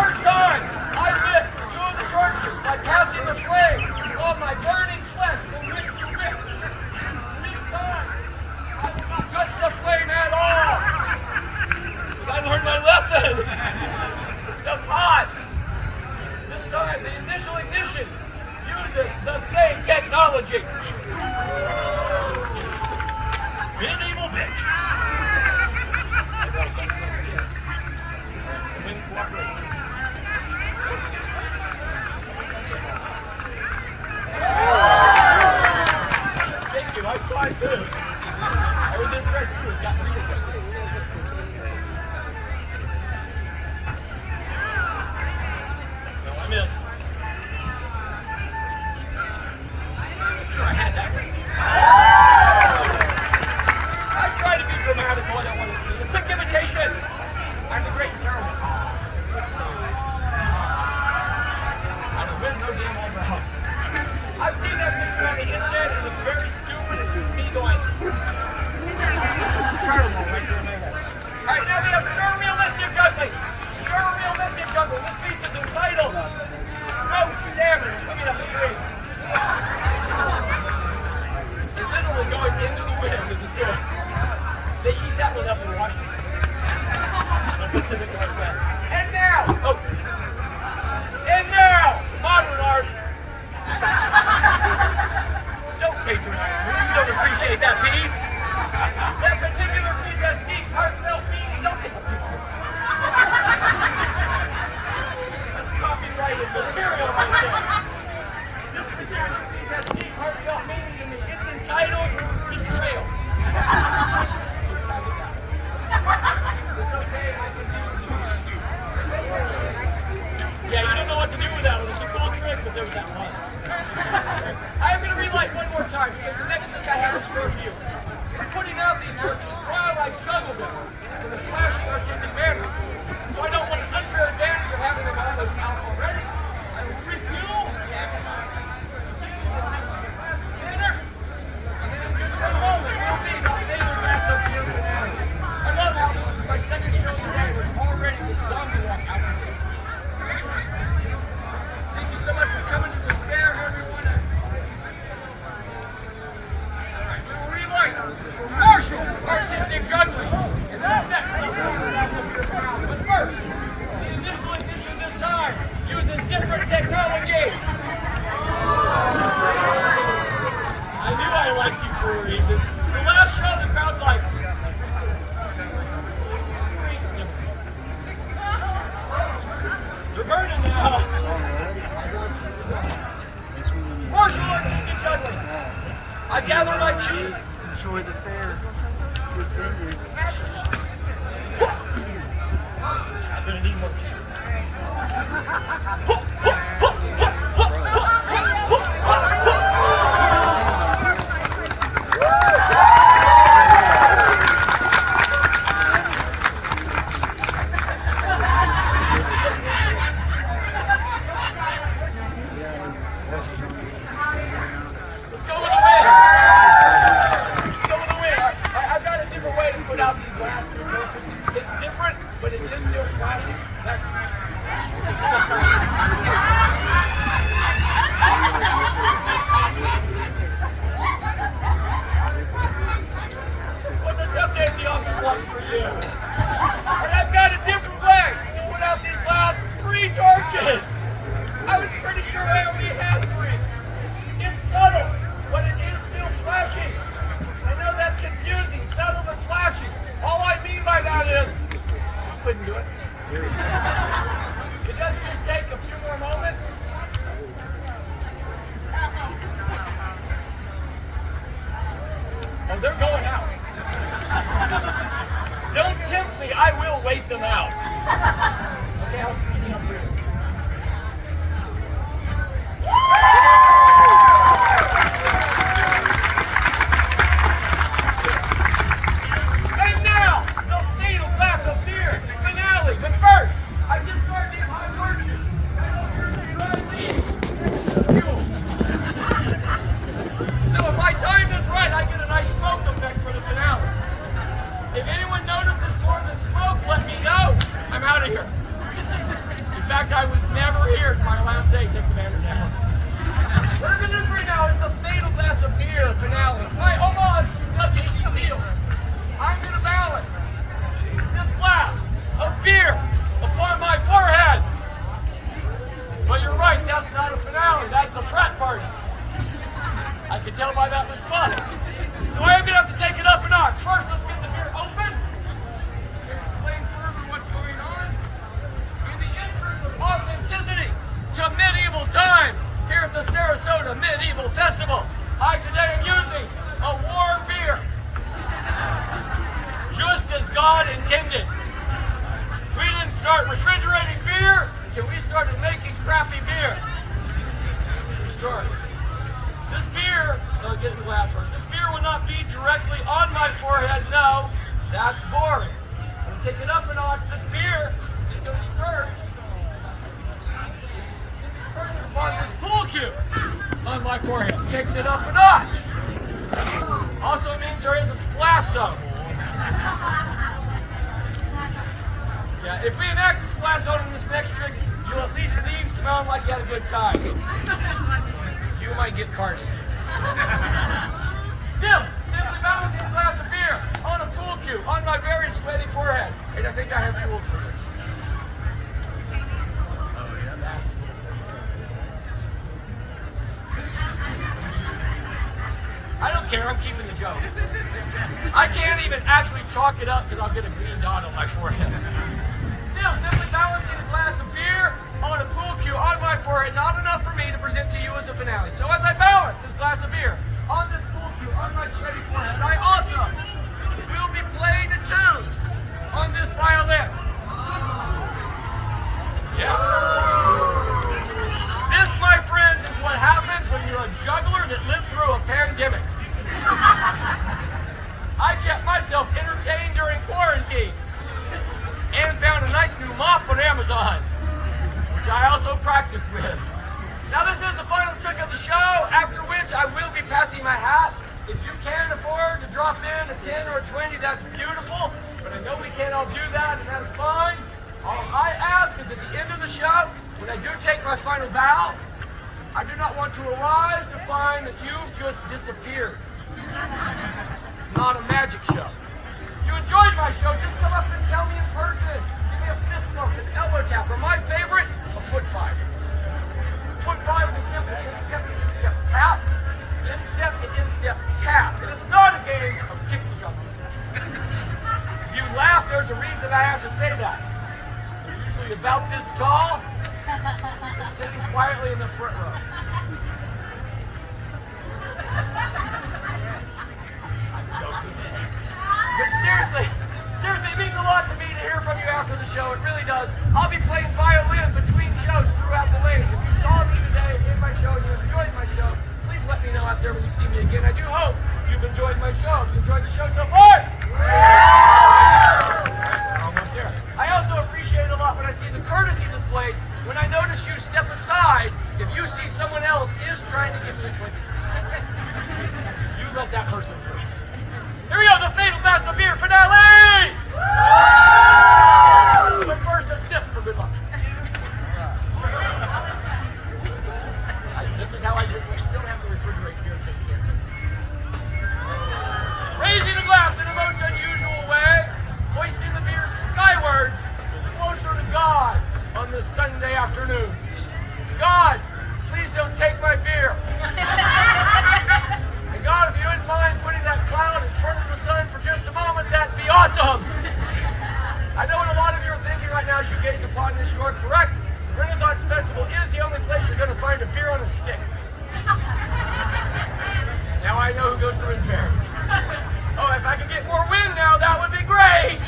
first time, I lit 2 of the torches by passing the flame on my burning flesh from rib to rib. This time, I will not touch the flame at all. I learned my lesson. This stuff's hot. This time, the initial ignition uses the same technology. Medieval bitch. Wind cooperates. Thank you, I saw it too. I was impressed too. It got me impressed. No, I missed. Sure, I had that right. I try to be dramatic more than I want to see. A quick imitation. I'm the great and terrible. I don't win no damn over house. I've seen that picture on the internet and it's very stupid. It's just me going. Terrible right through my head. Alright, now we have surrealistic juggling. Surrealistic juggling. This piece is entitled Smoked Salmon Swimming Upstream. It's literally going into the wind. This is good. They eat that one up in Washington. Pacific Northwest. And now, modern art. Don't patronize me. You don't appreciate that piece. That particular piece has deep, heartfelt meaning. Don't take a picture. That's copyrighted material right there. This particular piece has deep, heartfelt meaning to me. It's entitled Betrayal. So tag it down. It's okay, I can do it. Yeah, you don't know what to do with that one. It's a cool trick, but there's that one. I'm going to relight one more time because the next trick I have in store for you is putting out these torches while I juggle them in a flashy artistic manner. So I don't want an unfair advantage of having them almost out already. I will refuel. And then in just one moment, we'll meet. I'll save the rest of the finale. I love how this is my second show today. There's already the zombie walk out there. Thank you so much for coming to the fair, everyone. Alright, we will relight for martial artistic juggling. And then next, we'll figure it out from your crowd. But first, the initial ignition this time uses different technology. I knew I liked you for a reason. The last show, the crowd's like, you're burning now. Martial artistic juggling. I gather my chi. Enjoy the fair. It's in you. I'm gonna need more chi. Let's go with the wind. I've got a different way to put out these last 2 torches. It's different, but it is still flashing. What's a tough day at the office like for you? But I've got a different way to put out these last 3 torches. I was pretty sure I only had 3. It's subtle, but it is still flashing. I know that's confusing, subtle but flashing. All I mean by that is, you couldn't do it. It does just take a few more moments. Oh, they're going out. Don't tempt me, I will wait them out. Okay, I'll speed it up here. And now, the fatal glass of beer finale. But first, I discard these hot torches. And over the dry leaves. Fuel. Now, if I time this right, I get a nice smoke effect for the finale. If anyone notices more than smoke, let me know. fact, I was never here. It's my last day. Take the banner down. What I'm going to do right now is the Fatal Glass of Beer finale. It's my homage to W. Steel. I'm going to balance this glass of beer upon my forehead. But you're right, that's not a finale. That's a frat party. I can tell by that response. So I'm going to have to take it up a notch. First, let's get the beer open. Explain further what's going on. In the interest of authenticity to medieval times, here at the Sarasota Medieval Festival, I today am using a warm beer. Just as God intended. We didn't start refrigerating beer until we started making crappy beer. True story. This beer, I'll get in the glass first. This beer will not be directly on my forehead, no. That's boring. I'm going to take it up a notch. This beer is going to be perched upon this pool cue on my forehead. Takes it up a notch. Also means there is a splash zone. Yeah, if we enact the splash zone in this next trick, you'll at least leave smelling like you had a good time. You might get carded. Still, simply balancing a glass of beer on a pool cue on my very sweaty forehead. And I think I have tools for this. I don't care, I'm keeping the joke. I can't even actually chalk it up because I'll get a green dot on my forehead. Still, simply balancing a glass of beer on a pool cue on my forehead, not enough for me to present to you as a finale. So as I balance this glass of beer on this pool cue on my sweaty forehead, I also will be playing a tune on this violin. Yeah. This, my friends, is what happens when you're a juggler that lived through a pandemic. I kept myself entertained during quarantine and found a nice new mop on Amazon, which I also practiced with. Now this is the final trick of the show, after which I will be passing my hat. If you can afford to drop in a 10 or a 20, that's beautiful, but I know we can't all do that, and that's fine. All I ask is at the end of the show, when I do take my final bow, I do not want to arise to find that you've just disappeared. It's not a magic show. If you enjoyed my show, just come up and tell me in person. Give me a fist bump, an elbow tap, or my favorite, a foot five. Foot five is a simple instep to instep tap, instep to instep tap. It is not a game of kick and jump. If you laugh, there's a reason I have to say that. They're usually about this tall, and sitting quietly in the front row. But seriously, it means a lot to me to hear from you after the show. It really does. I'll be playing violin between shows throughout the lanes. If you saw me today in my show and you enjoyed my show, please let me know out there when you see me again. I do hope you've enjoyed my show. If you enjoyed the show so far, almost there. I also appreciate it a lot when I see the courtesy displayed when I notice you step aside if you see someone else is trying to give me a 20. You let that person through. Here we go, the Fatal Glass of Beer finale! But first, a sip for good luck. This is how I drink. You don't have to refrigerate beer so you can't taste it. Raising a glass in a most unusual way, hoisting the beer skyward, closer to God on this Sunday afternoon. God, please don't take my beer. And God, if you wouldn't mind putting that cloud in front of the sun for just a moment, that'd be awesome. I know what a lot of you are thinking right now as you gaze upon this. You are correct. The Renaissance Festival is the only place you're going to find a beer on a stick. Now I know who goes to Red Fairs. Oh, if I could get more wind now, that would be great.